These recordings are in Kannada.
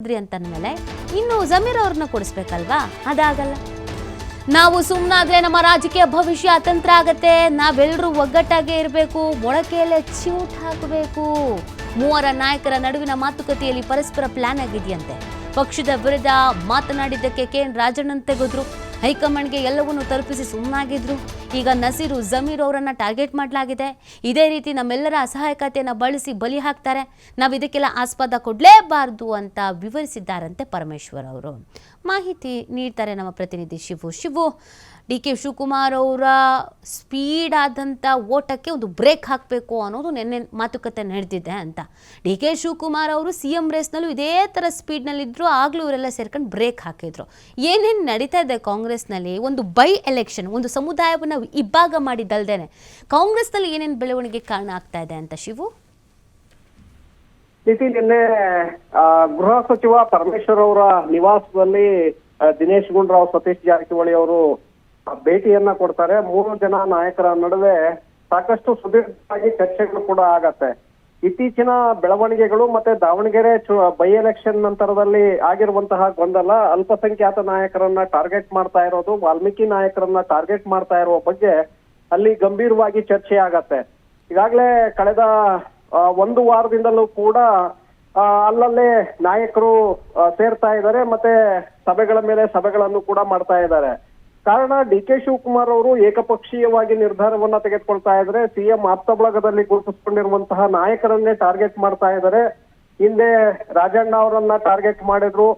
ಅಂತಂದ್ಮೇಲೆ ಇನ್ನು ಜಮೀರ್ ಅವ್ರನ್ನ ಕೊಡಿಸ್ಬೇಕಲ್ವಾ? ಅದಾಗಲ್ಲ. ನಾವು ಸುಮ್ಮನಾದ್ರೆ ನಮ್ಮ ರಾಜಕೀಯ ಭವಿಷ್ಯ ಅತಂತ್ರ ಆಗತ್ತೆ, ನಾವೆಲ್ಲರೂ ಒಗ್ಗಟ್ಟಾಗೆ ಇರಬೇಕು, ಮೊಳಕೆಯಲ್ಲೇ ಚ್ಯೂಟ್ ಹಾಕಬೇಕು. ಮೂವರ ನಾಯಕರ ನಡುವಿನ ಮಾತುಕತೆಯಲ್ಲಿ ಪರಸ್ಪರ ಪ್ಲಾನ್ ಆಗಿದೆಯಂತೆ. ಪಕ್ಷದ ವಿರುದ್ಧ ಮಾತನಾಡಿದ್ದಕ್ಕೆ KN ರಾಜಣ್ಣನ್ ತೆಗೆದ್ರು, ಹೈಕಮಾಂಡ್ಗೆ ಎಲ್ಲವನ್ನೂ ತಲುಪಿಸಿ ಸುಮ್ಮನಾಗಿದ್ರು. ಈಗ ನಸೀರು ಜಮೀರ್ ಅವರನ್ನ ಟಾರ್ಗೆಟ್ ಮಾಡಲಾಗಿದೆ. ಇದೇ ರೀತಿ ನಮ್ಮೆಲ್ಲರ ಅಸಹಾಯಕತೆಯನ್ನು ಬಳಸಿ ಬಲಿ ಹಾಕ್ತಾರೆ, ನಾವು ಇದಕ್ಕೆಲ್ಲ ಆಸ್ಪದ ಕೊಡಲೇಬಾರ್ದು ಅಂತ ವಿವರಿಸಿದ್ದಾರಂತೆ ಪರಮೇಶ್ವರ್ ಅವರು. ಮಾಹಿತಿ ನೀಡ್ತಾರೆ ನಮ್ಮ ಪ್ರತಿನಿಧಿ ಶಿವು. DK ಶಿವಕುಮಾರ್ ಅವರ ಸ್ಪೀಡ್ ಆದಂಥ ಓಟಕ್ಕೆ ಒಂದು ಬ್ರೇಕ್ ಹಾಕಬೇಕು ಅನ್ನೋದು ನೆನ್ನೆ ಮಾತುಕತೆ ನಡೆದಿದೆ ಅಂತ. DK ಶಿವಕುಮಾರ್ ಅವರು CM ರೇಸ್ನಲ್ಲೂ ಇದೇ ಥರ ಸ್ಪೀಡ್ನಲ್ಲಿದ್ದರು, ಆಗಲೂ ಇವರೆಲ್ಲ ಸೇರ್ಕೊಂಡು ಬ್ರೇಕ್ ಹಾಕಿದ್ರು. ಏನೇನು ನಡೀತಾ ಇದೆ ಕಾಂಗ್ರೆಸ್ನಲ್ಲಿ? ಒಂದು ಬೈ ಎಲೆಕ್ಷನ್, ಒಂದು ಸಮುದಾಯವನ್ನು ಇಬ್ಬಾಗ ಮಾಡಿದ್ದಲ್ದೇನೆ ಕಾಂಗ್ರೆಸ್ನಲ್ಲಿ ಏನೇನು ಬೆಳವಣಿಗೆ ಕಾರಣ ಆಗ್ತಾ ಇದೆ ಅಂತ ಶಿವು? ನಿನ್ನೆ ಗೃಹ ಸಚಿವ ಪರಮೇಶ್ವರ್ ಅವರ ನಿವಾಸದಲ್ಲಿ ದಿನೇಶ್ ಗುಂಡೂರಾವ್, ಸತೀಶ್ ಜಾರಕಿಹೊಳಿ ಅವರು ಭೇಟಿಯನ್ನ ಕೊಡ್ತಾರೆ. 3 ಜನ ನಾಯಕರ ನಡುವೆ ಸಾಕಷ್ಟು ಸುದೀರ್ಘವಾಗಿ ಚರ್ಚೆಗಳು ಕೂಡ ಆಗತ್ತೆ. ಇತ್ತೀಚಿನ ಬೆಳವಣಿಗೆಗಳು ಮತ್ತೆ ದಾವಣಗೆರೆ ಬೈ ಎಲೆಕ್ಷನ್ ನಂತರದಲ್ಲಿ ಆಗಿರುವಂತಹ ಗೊಂದಲ, ಅಲ್ಪಸಂಖ್ಯಾತ ನಾಯಕರನ್ನ ಟಾರ್ಗೆಟ್ ಮಾಡ್ತಾ ಇರೋದು, ವಾಲ್ಮೀಕಿ ನಾಯಕರನ್ನ ಟಾರ್ಗೆಟ್ ಮಾಡ್ತಾ ಇರುವ ಬಗ್ಗೆ ಅಲ್ಲಿ ಗಂಭೀರವಾಗಿ ಚರ್ಚೆ ಆಗತ್ತೆ. ಈಗಾಗಲೇ ಕಳೆದ 1 ವಾರದಿಂದಲೂ ಕೂಡ ಅಲ್ಲಲ್ಲೇ ನಾಯಕರು ಸೇರ್ತಾ ಇದ್ದಾರೆ, ಮತ್ತೆ ಸಭೆಗಳ ಮೇಲೆ ಸಭೆಗಳನ್ನು ಕೂಡ ಮಾಡ್ತಾ ಇದ್ದಾರೆ. ಕಾರಣ DK ಶಿವಕುಮಾರ್ ಅವರು ಏಕಪಕ್ಷೀಯವಾಗಿ ನಿರ್ಧಾರವನ್ನ ತೆಗೆದುಕೊಳ್ತಾ ಇದ್ದಾರೆ. CM ಆಪ್ತ ಬಳಗದಲ್ಲಿ ಗುರುತಿಸಿಕೊಂಡಿರುವಂತಹ ನಾಯಕರನ್ನೇ ಟಾರ್ಗೆಟ್ ಮಾಡ್ತಾ ಇದ್ದಾರೆ. ಹಿಂದೆ ರಾಜಣ್ಣ ಅವರನ್ನ ಟಾರ್ಗೆಟ್ ಮಾಡಿದ್ರು.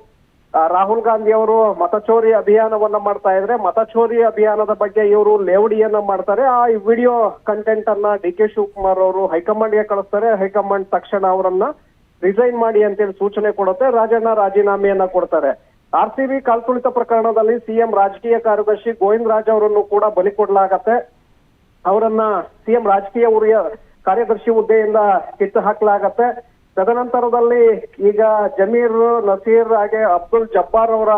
ರಾಹುಲ್ ಗಾಂಧಿ ಅವರು ಮತಚೋರಿ ಅಭಿಯಾನವನ್ನ ಮಾಡ್ತಾ ಇದ್ರೆ, ಮತಚೋರಿ ಅಭಿಯಾನದ ಬಗ್ಗೆ ಇವರು ಲೇವಡಿಯನ್ನ ಮಾಡ್ತಾರೆ. ಆ ವಿಡಿಯೋ ಕಂಟೆಂಟ್ ಅನ್ನ DK ಶಿವಕುಮಾರ್ ಅವರು ಹೈಕಮಾಂಡ್ಗೆ ಕಳಿಸ್ತಾರೆ. ಹೈಕಮಾಂಡ್ ತಕ್ಷಣ ಅವರನ್ನ ರಿಸೈನ್ ಮಾಡಿ ಅಂತೇಳಿ ಸೂಚನೆ ಕೊಡುತ್ತೆ. ರಾಜಣ್ಣ ರಾಜೀನಾಮೆಯನ್ನ ಕೊಡ್ತಾರೆ. RCB ಕಾಲ್ತುಳಿತ ಪ್ರಕರಣದಲ್ಲಿ CM ರಾಜಕೀಯ ಕಾರ್ಯದರ್ಶಿ ಗೋವಿಂದ ರಾಜ್ ಅವರನ್ನು ಕೂಡ ಬಲಿ ಕೊಡಲಾಗತ್ತೆ. ಅವರನ್ನ CM ರಾಜಕೀಯ ಕಾರ್ಯದರ್ಶಿ ಹುದ್ದೆಯಿಂದ ಕಿತ್ತು ಹಾಕಲಾಗತ್ತೆ. ತದನಂತರದಲ್ಲಿ ಈಗ ಜಮೀರ್, ನಸೀರ್ ಹಾಗೆ ಅಬ್ದುಲ್ ಜಬ್ಬಾರ್ ಅವರ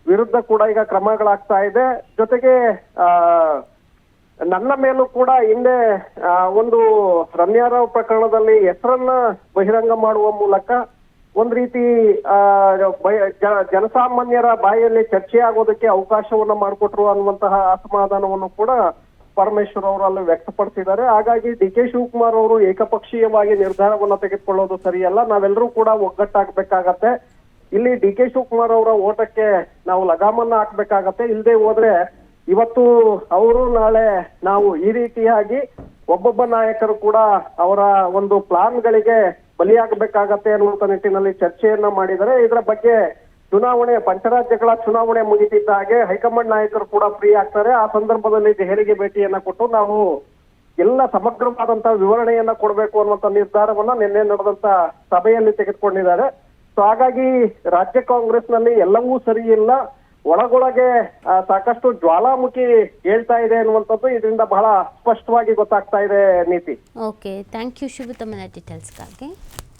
ವಿರುದ್ಧ ಕೂಡ ಈಗ ಕ್ರಮಗಳಾಗ್ತಾ ಇದೆ. ಜೊತೆಗೆ ನನ್ನ ಮೇಲೂ ಕೂಡ ಹಿಂದೆ ಒಂದು ರಮ್ಯಾರಾವ್ ಪ್ರಕರಣದಲ್ಲಿ ಹೆಸರನ್ನ ಬಹಿರಂಗ ಮಾಡುವ ಮೂಲಕ ಒಂದ್ ರೀತಿ ಜನಸಾಮಾನ್ಯರ ಬಾಯಲ್ಲಿ ಚರ್ಚೆ ಆಗೋದಕ್ಕೆ ಅವಕಾಶವನ್ನ ಮಾಡಿಕೊಟ್ರು ಅನ್ನುವಂತಹ ಅಸಮಾಧಾನವನ್ನು ಕೂಡ ಪರಮೇಶ್ವರ್ ಅವರು ಅಲ್ಲಿ ವ್ಯಕ್ತಪಡಿಸಿದ್ದಾರೆ. ಹಾಗಾಗಿ DK ಶಿವಕುಮಾರ್ ಅವರು ಏಕಪಕ್ಷೀಯವಾಗಿ ನಿರ್ಧಾರವನ್ನ ತೆಗೆದುಕೊಳ್ಳೋದು ಸರಿಯಲ್ಲ, ನಾವೆಲ್ಲರೂ ಕೂಡ ಒಗ್ಗಟ್ಟಾಗಬೇಕಾಗತ್ತೆ. ಇಲ್ಲಿ DK ಶಿವಕುಮಾರ್ ಅವರ ಓಟಕ್ಕೆ ನಾವು ಲಗಾಮನ್ನ ಹಾಕ್ಬೇಕಾಗತ್ತೆ. ಇಲ್ಲದೆ ಹೋದ್ರೆ ಇವತ್ತು ಅವರು ನಾಳೆ ನಾವು ಈ ರೀತಿಯಾಗಿ ಒಬ್ಬೊಬ್ಬ ನಾಯಕರು ಕೂಡ ಅವರ ಒಂದು ಪ್ಲಾನ್ಗಳಿಗೆ ಬಲಿಯಾಗಬೇಕಾಗತ್ತೆ ಅನ್ನುವಂತ ನಿಟ್ಟಿನಲ್ಲಿ ಚರ್ಚೆಯನ್ನ ಮಾಡಿದರೆ, ಇದರ ಬಗ್ಗೆ ಚುನಾವಣೆ, ಪಂಚರಾಜ್ಯಗಳ ಚುನಾವಣೆ ಮುಗಿತಿದ್ದ ಹಾಗೆ ಹೈಕಮಾಂಡ್ ನಾಯಕರು ಕೂಡ ಫ್ರೀ ಆಗ್ತಾರೆ. ಆ ಸಂದರ್ಭದಲ್ಲಿ ದೆಹಲಿಗೆ ಭೇಟಿಯನ್ನ ಕೊಟ್ಟು ನಾವು ಎಲ್ಲ ಸಮಗ್ರವಾದಂತಹ ವಿವರಣೆಯನ್ನ ಕೊಡಬೇಕು ಅನ್ನುವಂತ ನಿರ್ಧಾರವನ್ನ ನಿನ್ನೆ ನಡೆದಂತ ಸಭೆಯಲ್ಲಿ ತೆಗೆದುಕೊಂಡಿದ್ದಾರೆ. ಸೊ ಹಾಗಾಗಿ ರಾಜ್ಯ ಕಾಂಗ್ರೆಸ್ನಲ್ಲಿ ಎಲ್ಲವೂ ಸರಿ ಇಲ್ಲ, ಒಳಗೊಳಗೆ ಸಾಕಷ್ಟು ಜ್ವಾಲಾಮುಖಿ ಹೇಳ್ತಾ ಇದೆ ಅನ್ನುವಂಥದ್ದು ಇದರಿಂದ ಬಹಳ ಸ್ಪಷ್ಟವಾಗಿ ಗೊತ್ತಾಗ್ತಾ ಇದೆ. ನೀತಿ. ಓಕೆ, ಥ್ಯಾಂಕ್ ಯು ಶಿವು, ತಮ್ಮ ಡೀಟೇಲ್ಸ್ಗಾಗಿ.